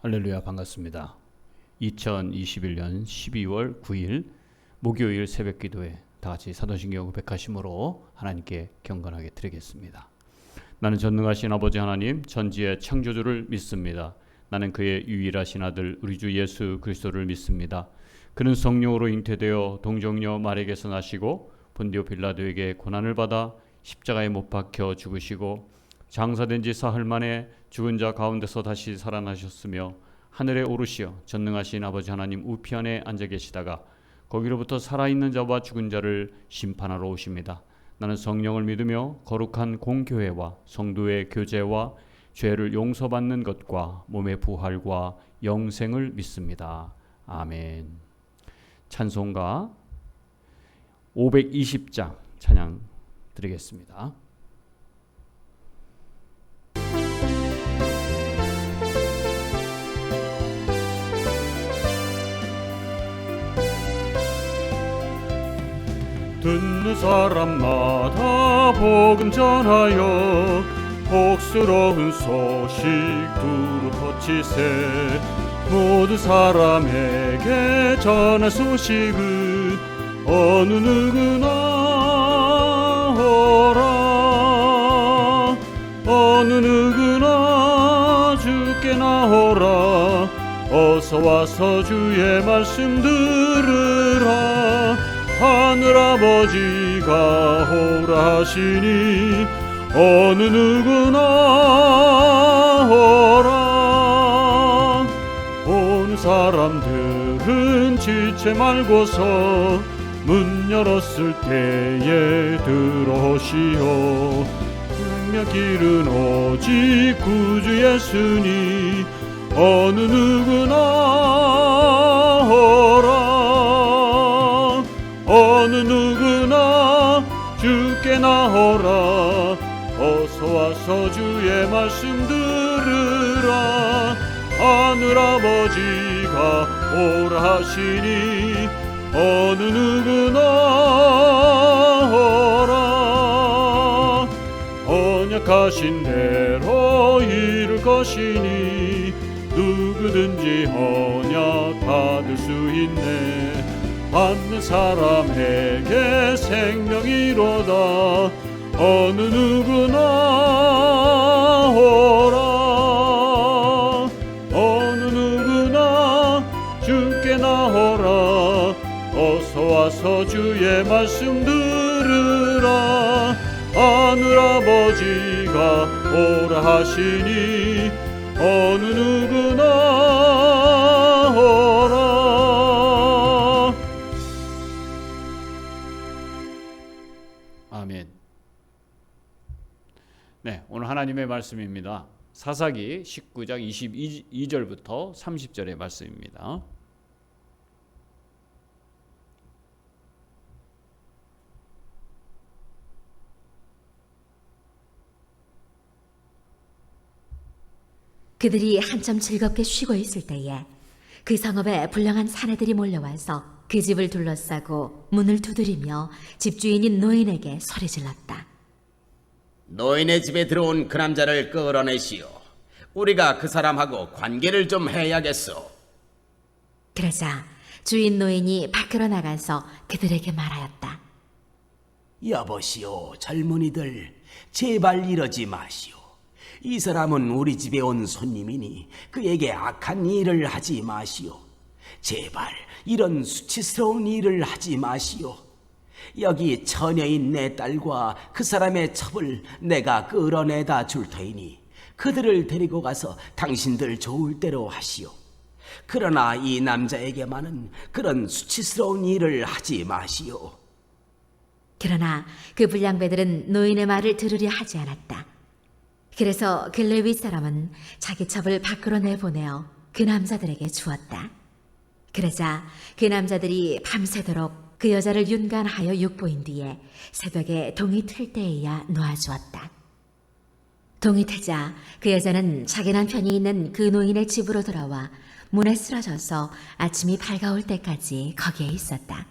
할렐루야, 반갑습니다. 2021년 12월 9일 목요일 새벽 기도에 다같이 사도신경 100하심으로 하나님께 경건하게 드리겠습니다. 나는 전능하신 아버지 하나님, 전지의 창조주를 믿습니다. 나는 그의 유일하신 아들 우리 주 예수 그리스도를 믿습니다. 그는 성령으로 잉태되어 동정녀 마리아에게서 나시고 본디오 빌라도에게 고난을 받아 십자가에 못 박혀 죽으시고 장사된 지 사흘 만에 죽은 자 가운데서 다시 살아나셨으며 하늘에 오르시어 전능하신 아버지 하나님 우편에 앉아 계시다가 거기로부터 살아있는 자와 죽은 자를 심판하러 오십니다. 나는 성령을 믿으며 거룩한 공교회와 성도의 교제와 죄를 용서받는 것과 몸의 부활과 영생을 믿습니다. 아멘. 찬송가 520장 찬양 드리겠습니다. 듣는 사람마다 복음 전하여 복스러운 소식 두루 퍼치세. 모든 사람에게 전할 소식은 어느 누구나 오라. 어느 누구나 주께 나오라. 어서 와서 주의 말씀 들으라. 하늘아버지가 오라 하시니 어느 누구나 오라. 오는 사람들은 지체 말고서 문 열었을 때에 들어오시오. 분명 길은 오직 구주 예수니 어느 누구나 오라. 어느 누구나 주께 나오라. 어서 와서 주의 말씀 들으라. 하늘아버지가 오라 하시니 어느 누구나 오라. 언약하신 대로 이룰 것이니 누구든지 언약 받을 수 있네. 받는 사람에게 생명이로다. 어느 누구나 오라. 어느 누구나 주께 나오라. 어서 와서 주의 말씀 들으라. 하늘아버지가 오라 하시니 어느 누구나 오라. 아멘. 네, 오늘 하나님의 말씀입니다. 사사기 19장 22절부터 30절의 말씀입니다. 그들이 한참 즐겁게 쉬고 있을 때에 그 성읍에 불량한 사내들이 몰려와서 그 집을 둘러싸고 문을 두드리며 집주인인 노인에게 소리질렀다. 노인의 집에 들어온 그 남자를 끌어내시오. 우리가 그 사람하고 관계를 좀 해야겠소. 그러자 주인 노인이 밖으로 나가서 그들에게 말하였다. 여보시오, 젊은이들, 제발 이러지 마시오. 이 사람은 우리 집에 온 손님이니 그에게 악한 일을 하지 마시오. 제발 이런 수치스러운 일을 하지 마시오. 여기 처녀인 내 딸과 그 사람의 첩을 내가 끌어내다 줄 터이니 그들을 데리고 가서 당신들 좋을 대로 하시오. 그러나 이 남자에게만은 그런 수치스러운 일을 하지 마시오. 그러나 그 불량배들은 노인의 말을 들으려 하지 않았다. 그래서 그 레위 사람은 자기 첩을 밖으로 내보내어 그 남자들에게 주었다. 그러자 그 남자들이 밤새도록 그 여자를 윤간하여 육보인 뒤에 새벽에 동이 틀 때에야 놓아주었다. 동이 트자 그 여자는 자기 남편이 있는 그 노인의 집으로 돌아와 문에 쓰러져서 아침이 밝아올 때까지 거기에 있었다.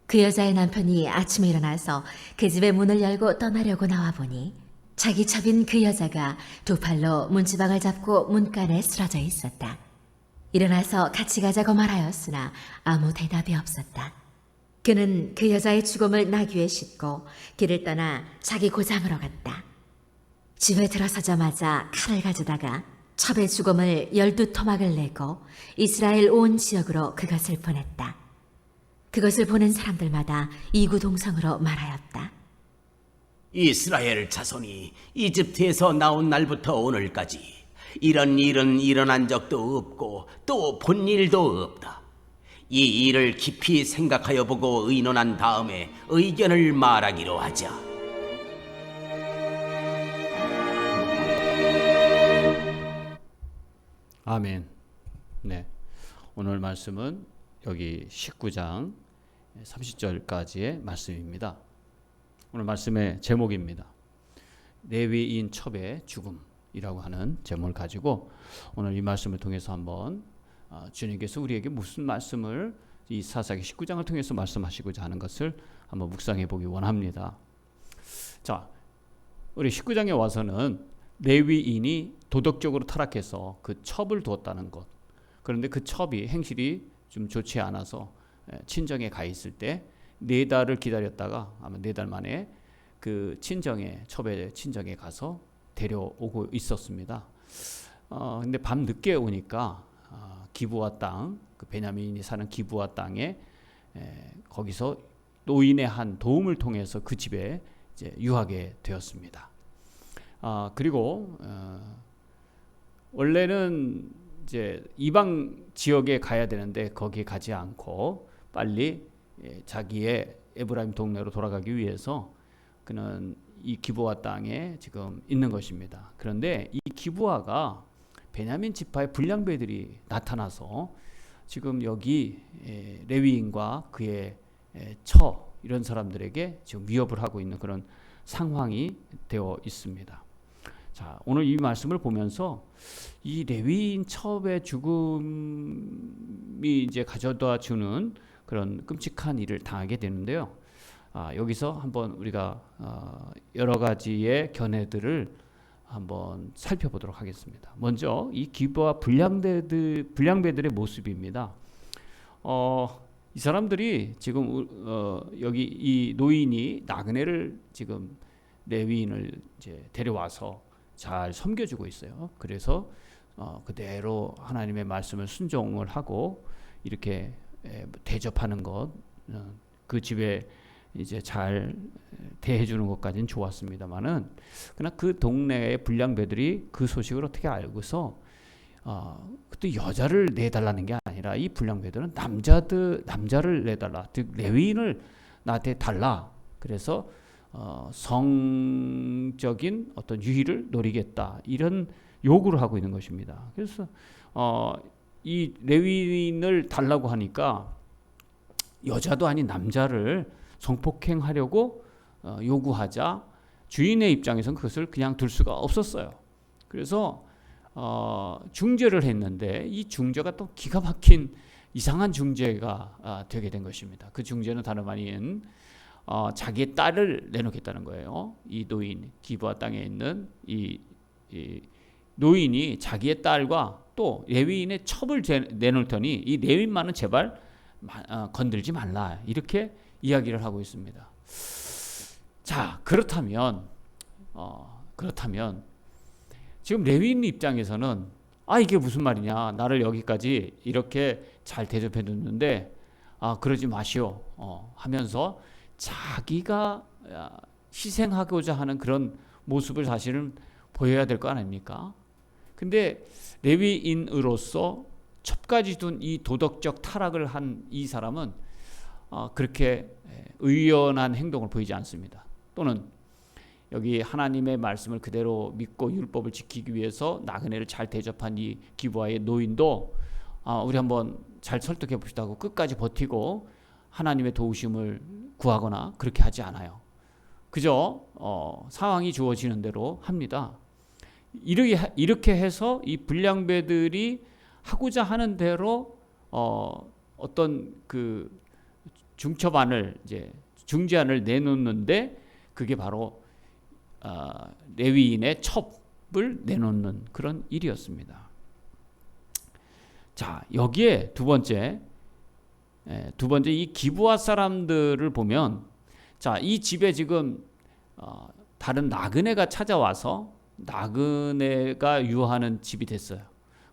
그 여자의 남편이 아침에 일어나서 그 집의 문을 열고 떠나려고 나와보니 자기 첩인 그 여자가 두 팔로 문지방을 잡고 문간에 쓰러져 있었다. 일어나서 같이 가자고 말하였으나 아무 대답이 없었다. 그는 그 여자의 죽음을 나귀에 싣고 길을 떠나 자기 고장으로 갔다. 집에 들어서자마자 칼을 가져다가 첩의 죽음을 12토막을 내고 이스라엘 온 지역으로 그것을 보냈다. 그것을 보는 사람들마다 이구동성으로 말하였다. 이스라엘 자손이 이집트에서 나온 날부터 오늘까지 이런 일은 일어난 적도 없고 또 본 일도 없다. 이 일을 깊이 생각하여 보고 의논한 다음에 의견을 말하기로 하자. 아멘. 네. 오늘 말씀은 여기 19장 30절까지의 말씀입니다. 오늘 말씀의 제목입니다. 레위인 첩의 죽음이라고 하는 제목을 가지고 오늘 이 말씀을 통해서 한번 주님께서 우리에게 무슨 말씀을 이 사사기 19장을 통해서 말씀하시고자 하는 것을 한번 묵상해 보기 원합니다. 자, 우리 19장에 와서는 레위인이 도덕적으로 타락해서 그 첩을 두었다는 것. 그런데 그 첩이 행실이 좀 좋지 않아서 친정에 가 있을 때 4달을 기다렸다가 아마 4달 만에 그 첩의 친정에 가서 데려오고 있었습니다. 근데 밤 늦게 오니까 기브아 땅, 그 베냐민이 사는 기브아 땅에 거기서 노인의 한 도움을 통해서 그 집에 이제 유하게 되었습니다. 그리고 원래는 이제 이방 지역에 가야 되는데 거기에 가지 않고 빨리 자기의 에브라임 동네로 돌아가기 위해서 그는 이 기브아 땅에 지금 있는 것입니다. 그런데 이 기브아가 베냐민 지파의 불량배들이 나타나서 지금 여기 레위인과 그의 처 이런 사람들에게 지금 위협을 하고 있는 그런 상황이 되어 있습니다. 자, 오늘 이 말씀을 보면서 이 레위인 첩의 죽음이 이제 가져다 주는 그런 끔찍한 일을 당하게 되는데요. 여기서 한번 우리가 여러 가지의 견해들을 한번 살펴보도록 하겠습니다. 먼저 이 기브아 불량배들의 모습입니다. 이 사람들이 지금 여기 이 노인이 나그네를 지금 레위인을 이제 데려와서 잘 섬겨주고 있어요. 그래서 그대로 하나님의 말씀을 순종을 하고 이렇게 대접하는 것, 그 집에 이제 잘 대해주는 것까지는 좋았습니다만은 그러나 그 동네의 불량배들이 그 소식을 어떻게 알고서 그때 여자를 내달라는 게 아니라 이 불량배들은 남자를 내달라, 즉 레위인을 나한테 달라. 그래서 성적인 어떤 유희를 노리겠다 이런 요구를 하고 있는 것입니다. 그래서 이 레위인을 달라고 하니까 여자도 아닌 남자를 성폭행하려고 요구하자 주인의 입장에서는 그것을 그냥 둘 수가 없었어요. 그래서 중재를 했는데 이 중재가 또 기가 막힌 이상한 중재가 되게 된 것입니다. 그 중재는 다름 아닌 자기의 딸을 내놓겠다는 거예요. 이 노인, 기브아 땅에 있는 이 노인이 자기의 딸과 또 레위인의 첩을 내놓을 테니 이 레위인만은 제발 건들지 말라, 이렇게 이야기를 하고 있습니다. 자, 그렇다면 지금 레위인 입장에서는 이게 무슨 말이냐, 나를 여기까지 이렇게 잘 대접해 줬는데 그러지 마시오 하면서 자기가 희생하고자 하는 그런 모습을 사실은 보여야 될 거 아닙니까? 근데 레위인으로서 첩까지 둔 이 도덕적 타락을 한 이 사람은 그렇게 의연한 행동을 보이지 않습니다. 또는 여기 하나님의 말씀을 그대로 믿고 율법을 지키기 위해서 나그네를 잘 대접한 이 기브아의 노인도 우리 한번 잘 설득해 봅시다 하고 끝까지 버티고 하나님의 도우심을 구하거나 그렇게 하지 않아요. 그저 상황이 주어지는 대로 합니다. 이렇게 해서 이 불량배들이 하고자 하는 대로 어떤 그 중첩안을 이제 중재안을 내놓는데 그게 바로 레위인의 첩을 내놓는 그런 일이었습니다. 자, 여기에 두 번째 이 기브아 사람들을 보면, 자, 이 집에 지금 다른 나그네가 찾아와서 나그네가 유하는 집이 됐어요.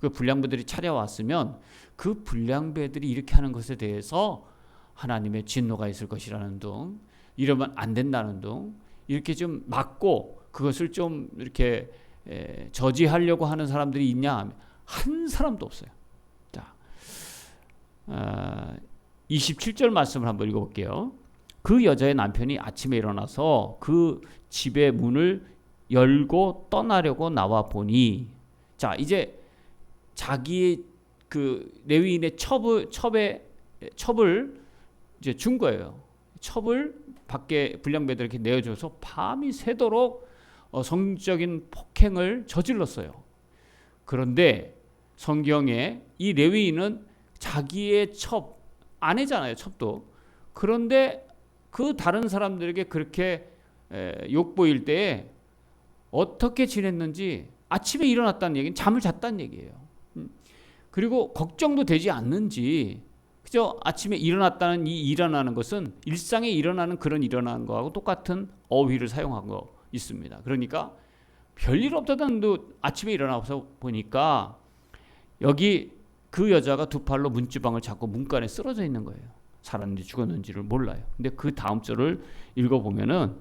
그 불량배들이 찾아왔으면 그 불량배들이 이렇게 하는 것에 대해서 하나님의 진노가 있을 것이라는 둥, 이러면 안 된다는 둥, 이렇게 좀 막고 그것을 좀 이렇게 저지하려고 하는 사람들이 있냐 하면 한 사람도 없어요. 자, 27절 말씀을 한번 읽어볼게요. 그 여자의 남편이 아침에 일어나서 그 집의 문을 열고 떠나려고 나와 보니, 자, 이제 자기의 그 레위인의 첩을 이제 준 거예요. 첩을 밖에 불량배들에게 내어줘서 밤이 새도록 성적인 폭행을 저질렀어요. 그런데 성경에 이 레위인은 자기의 첩, 아내잖아요, 첩도. 그런데 그 다른 사람들에게 그렇게 욕보일 때에 어떻게 지냈는지, 아침에 일어났다는 얘기는 잠을 잤다는 얘기예요. 그리고 걱정도 되지 않는지, 그죠? 아침에 일어났다는 이 일어나는 것은 일상에 일어나는 그런 일어나는 거하고 똑같은 어휘를 사용한 거 있습니다. 그러니까 별일 없다는 듯 아침에 일어나서 보니까 여기 그 여자가 두 팔로 문지방을 잡고 문간에 쓰러져 있는 거예요. 살았는지 죽었는지를 몰라요. 근데 그 다음 절을 읽어보면은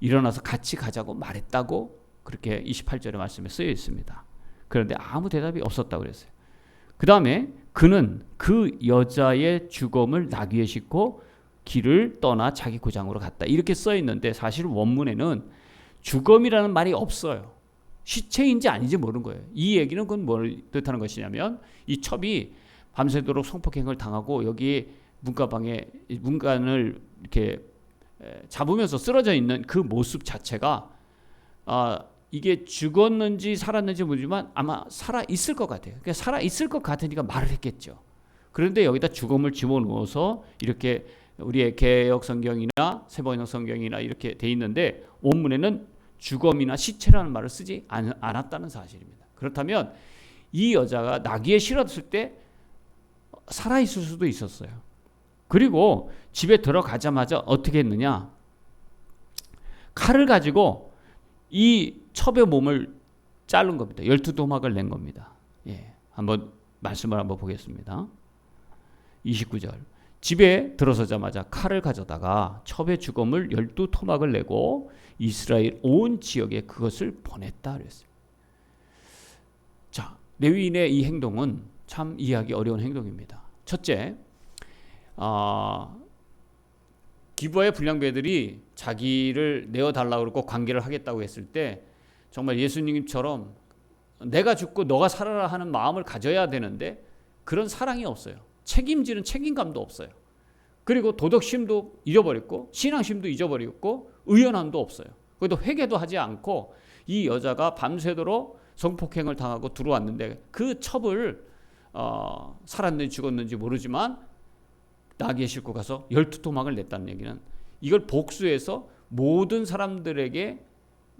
일어나서 같이 가자고 말했다고 그렇게 28절의 말씀에 쓰여 있습니다. 그런데 아무 대답이 없었다고 그랬어요. 그 다음에 그는 그 여자의 죽음을 나귀에 싣고 길을 떠나 자기 고장으로 갔다, 이렇게 써 있는데 사실 원문에는 죽음이라는 말이 없어요. 시체인지 아닌지 모르는 거예요. 이 얘기는 그건 뭘 뜻하는 것이냐면 이 첩이 밤새도록 성폭행을 당하고 여기 문간방에 문간을 이렇게 잡으면서 쓰러져 있는 그 모습 자체가 이게 죽었는지 살았는지 모르지만 아마 살아 있을 것 같아요. 그러니까 살아 있을 것 같으니까 말을 했겠죠. 그런데 여기다 죽음을 집어넣어서 이렇게 우리의 개역 성경이나 세번역 성경이나 이렇게 돼 있는데 원문에는 죽음이나 시체라는 말을 쓰지 않았다는 사실입니다. 그렇다면 이 여자가 나귀에 실었을 때 살아 있을 수도 있었어요. 그리고 집에 들어가자마자 어떻게 했느냐? 칼을 가지고 이 첩의 몸을 자른 겁니다. 12토막을 낸 겁니다. 예, 한번 말씀을 한번 보겠습니다. 29절. 집에 들어서자마자 칼을 가져다가 첩의 죽음을 12토막을 내고 이스라엘 온 지역에 그것을 보냈다 그랬어요. 자, 레위인의 이 행동은 참 이해하기 어려운 행동입니다. 첫째, 기브아의 불량배들이 자기를 내어달라고 그러고 관계를 하겠다고 했을 때 정말 예수님처럼 내가 죽고 너가 살아라 하는 마음을 가져야 되는데 그런 사랑이 없어요. 책임지는 책임감도 없어요. 그리고 도덕심도 잊어버렸고 신앙심도 잊어버렸고 의연함도 없어요. 그래도 회개도 하지 않고 이 여자가 밤새도록 성폭행을 당하고 들어왔는데 그 첩을 살았는지 죽었는지 모르지만 나귀에 싣고 가서 12토막을 냈다는 얘기는 이걸 복수해서 모든 사람들에게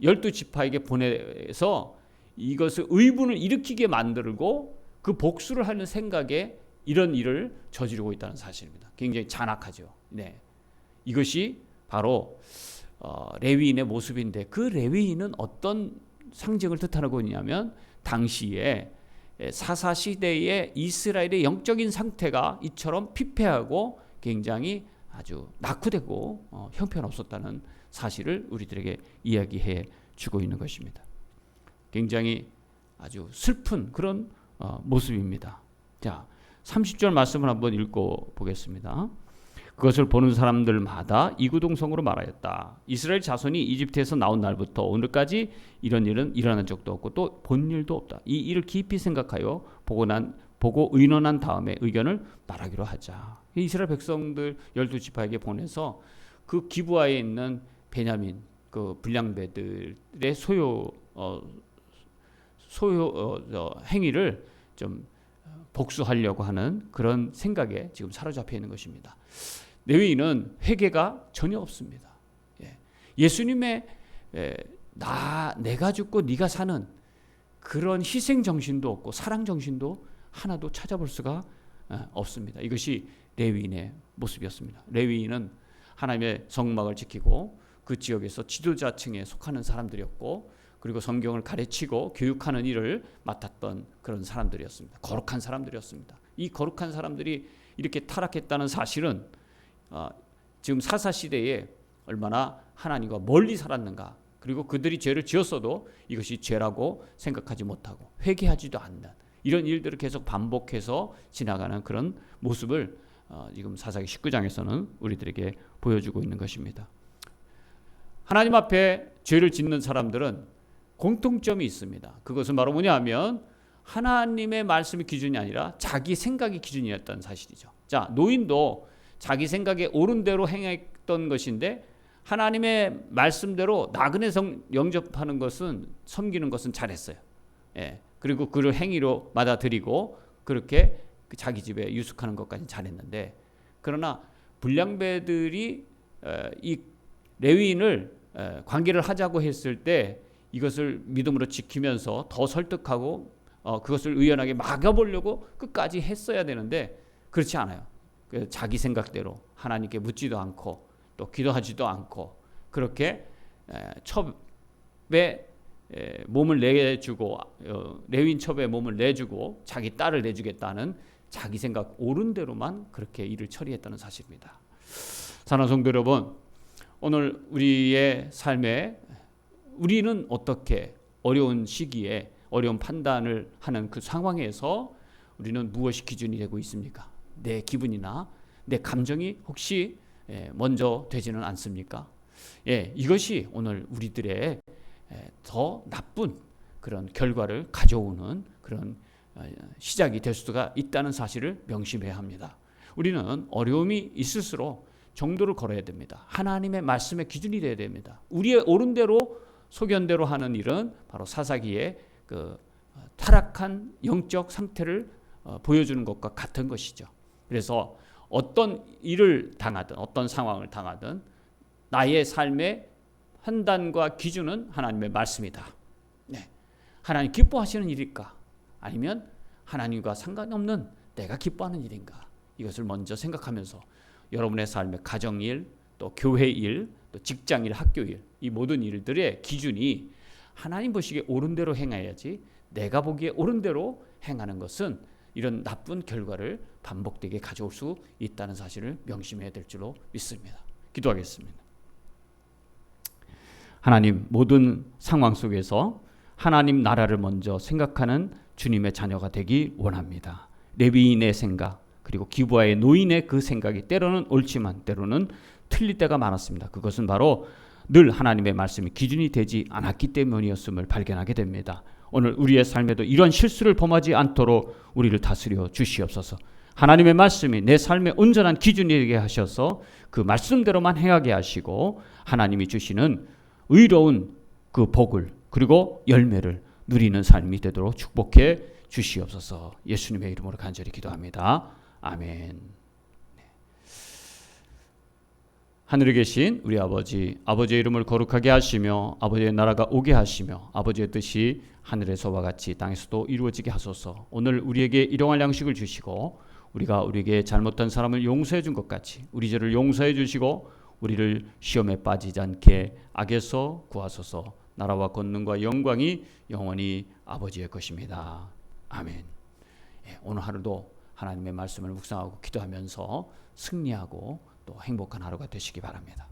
12지파에게 보내서 이것을 의분을 일으키게 만들고 그 복수를 하는 생각에 이런 일을 저지르고 있다는 사실입니다. 굉장히 잔악하죠. 네, 이것이 바로 레위인의 모습인데 그 레위인은 어떤 상징을 뜻하는 거냐면 당시에 사사시대의 이스라엘의 영적인 상태가 이처럼 피폐하고 굉장히 아주 낙후되고 형편없었다는 사실을 우리들에게 이야기해 주고 있는 것입니다. 굉장히 아주 슬픈 그런 모습입니다. 자, 30절 말씀을 한번 읽고 보겠습니다. 그것을 보는 사람들마다 이구동성으로 말하였다. 이스라엘 자손이 이집트에서 나온 날부터 오늘까지 이런 일은 일어난 적도 없고 또 본 일도 없다. 이 일을 깊이 생각하여 보고 의논한 다음에 의견을 말하기로 하자. 이스라엘 백성들 12지파에게 보내서 그 기브아에 있는 베냐민 그 불량배들의 행위를 좀 복수하려고 하는 그런 생각에 지금 사로잡혀 있는 것입니다. 레위인은 회개가 전혀 없습니다. 예수님의 내가 죽고 네가 사는 그런 희생 정신도 없고 사랑 정신도 하나도 찾아볼 수가 없습니다. 이것이 레위인의 모습이었습니다. 레위인은 하나님의 성막을 지키고 그 지역에서 지도자층에 속하는 사람들이었고, 그리고 성경을 가르치고 교육하는 일을 맡았던 그런 사람들이었습니다. 거룩한 사람들이었습니다. 이 거룩한 사람들이 이렇게 타락했다는 사실은 지금 사사 시대에 얼마나 하나님과 멀리 살았는가, 그리고 그들이 죄를 지었어도 이것이 죄라고 생각하지 못하고 회개하지도 않는 이런 일들을 계속 반복해서 지나가는 그런 모습을 지금 사사기 19장에서는 우리들에게 보여주고 있는 것입니다. 하나님 앞에 죄를 짓는 사람들은 공통점이 있습니다. 그것은 바로 뭐냐면 하나님의 말씀이 기준이 아니라 자기 생각이 기준이었다는 사실이죠. 자, 노인도 자기 생각에 옳은 대로 행했던 것인데 하나님의 말씀대로 나그네 영접하는 것은, 섬기는 것은 잘했어요. 예. 그리고 그를 행위로 받아들이고 그렇게 자기 집에 유숙하는 것까지 잘했는데, 그러나 불량배들이 이 레위인을 관계를 하자고 했을 때 이것을 믿음으로 지키면서 더 설득하고 그것을 의연하게 막아보려고 끝까지 했어야 되는데 그렇지 않아요. 자기 생각대로 하나님께 묻지도 않고 또 기도하지도 않고 그렇게 첩에 몸을 내주고, 레위인 첩에 몸을 내주고 자기 딸을 내주겠다는 자기 생각 옳은 대로만 그렇게 일을 처리했다는 사실입니다. 사랑하는 성도 여러분, 오늘 우리의 삶에 우리는 어떻게 어려운 시기에 어려운 판단을 하는 그 상황에서 우리는 무엇이 기준이 되고 있습니까? 내 기분이나 내 감정이 혹시 먼저 되지는 않습니까? 이것이 오늘 우리들의 더 나쁜 그런 결과를 가져오는 그런 시작이 될 수가 있다는 사실을 명심해야 합니다. 우리는 어려움이 있을수록 정도를 걸어야 됩니다. 하나님의 말씀의 기준이 되어야 됩니다. 우리의 옳은 대로 소견대로 하는 일은 바로 사사기의 그 타락한 영적 상태를 보여주는 것과 같은 것이죠. 그래서 어떤 일을 당하든 어떤 상황을 당하든 나의 삶의 판단과 기준은 하나님의 말씀이다. 하나님 기뻐하시는 일일까? 아니면 하나님과 상관없는 내가 기뻐하는 일인가? 이것을 먼저 생각하면서 여러분의 삶의 가정일, 또 교회일, 또 직장일, 학교일, 이 모든 일들의 기준이 하나님 보시기에 옳은 대로 행해야지 내가 보기에 옳은 대로 행하는 것은 이런 나쁜 결과를 반복되게 가져올 수 있다는 사실을 명심해야 될 줄로 믿습니다. 기도하겠습니다. 하나님, 모든 상황 속에서 하나님 나라를 먼저 생각하는 주님의 자녀가 되기 원합니다. 레위인의 생각, 그리고 기부아의 노인의 그 생각이 때로는 옳지만 때로는 틀릴 때가 많았습니다. 그것은 바로 늘 하나님의 말씀이 기준이 되지 않았기 때문이었음을 발견하게 됩니다. 오늘 우리의 삶에도 이런 실수를 범하지 않도록 우리를 다스려 주시옵소서. 하나님의 말씀이 내 삶의 온전한 기준이 되게 하셔서 그 말씀대로만 행하게 하시고 하나님이 주시는 의로운 그 복을 그리고 열매를 누리는 삶이 되도록 축복해 주시옵소서. 예수님의 이름으로 간절히 기도합니다. 아멘. 하늘에 계신 우리 아버지, 아버지의 이름을 거룩하게 하시며 아버지의 나라가 오게 하시며 아버지의 뜻이 하늘에서와 같이 땅에서도 이루어지게 하소서. 오늘 우리에게 일용할 양식을 주시고 우리가 우리에게 잘못한 사람을 용서해 준 것 같이 우리 죄를 용서해 주시고 우리를 시험에 빠지지 않게 악에서 구하소서. 나라와 권능과 영광이 영원히 아버지의 것입니다. 아멘. 오늘 하루도 하나님의 말씀을 묵상하고 기도하면서 승리하고 또 행복한 하루가 되시기 바랍니다.